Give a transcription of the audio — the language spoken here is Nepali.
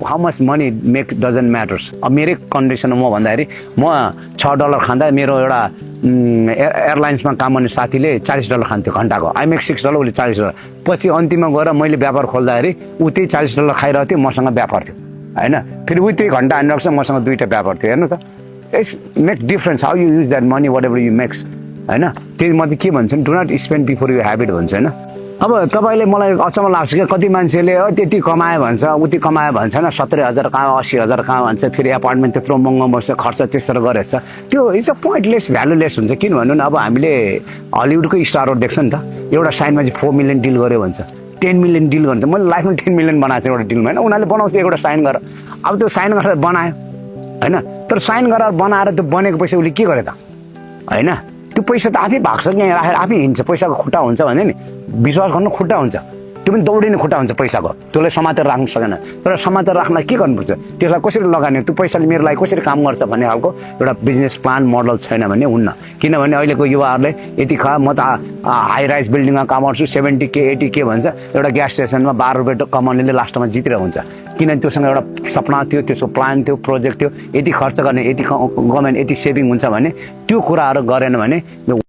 How much money make doesn't matters. अब मेरै कन्डिसनमा म भन्दाखेरि म $6 खाँदा मेरो एउटा एयरलाइन्समा काम गर्ने साथीले $40 खान्थ्यो घन्टाको। आई मेक $6 उसले $40। पछि अन्तिममा गएर मैले व्यापार खोल्दाखेरि ऊ त्यही $40 खाइरहेको थियो, मसँग व्यापार थियो होइन। फेरि ऊ त्यही घन्टा हानिरहेको छ, मसँग 2टा व्यापार थियो। हेर्नु त, it's make difference how you use that money whatever you makes होइन। त्यही म चाहिँ के भन्छु do not spend before you have it भन्छ होइन। अब तपाईँले मलाई अचम्म लाग्छ कि कति मान्छेले त्यति कमायो भन्छ, उति कमायो भन्छ होइन, 70,000 कहाँ 80,000 कहाँ भन्छ, फेरि एपार्टमेन्ट त्यत्रो महँगो बस्छ, खर्च त्यसरी गरेछ। त्यो इट्स अ पोइन्टलेस भ्यालुलेस हुन्छ। किन भन्नु न, अब हामीले हलिउडकै स्टारहरू देख्छ नि त, एउटा साइनमा चाहिँ 4 मिलियन डिल गर्यो भन्छ, 10 मिलियन डिल गर्छ। मैले लाइफमा 10 मिलियन बनाएको छु एउटा डिलमा होइन। उनीहरूले बनाउँछ एउटा साइन गरेर, अब त्यो साइन गरेर बनायो होइन। तर साइन गरेर बनाएर त्यो बनेको पैसा उसले के गर्यो त होइन। त्यो पैसा त आफै भाग्छ कि यहाँ राखेर आफै हिँड्छ। पैसाको खुट्टा हुन्छ भने नि विश्वास गर्नु खुट्टा हुन्छ, त्यो पनि दौडिने खुट्टा हुन्छ पैसाको, त्यसलाई समातेर राख्नु सकेन। तर समातेर राख्नलाई के गर्नुपर्छ, त्यसलाई कसरी लगाने, त्यो पैसाले मेरो लागि कसरी काम गर्छ भन्ने खालको एउटा बिजनेस प्लान मोडल छैन भने हुन्न। किनभने अहिलेको युवाहरूले यति म त हाई राइज बिल्डिङमा काम गर्छु, 70K 80K भन्छ, एउटा ग्यास स्टेसनमा ₹12 कमाउनेले लास्टमा जितिरहेको हुन्छ। किनभने त्योसँग एउटा सपना थियो, त्यसको प्लान थियो, प्रोजेक्ट थियो, यति खर्च गर्ने, यति गभर्मेन्ट यति सेभिङ हुन्छ भने त्यो कुराहरू गरेन भने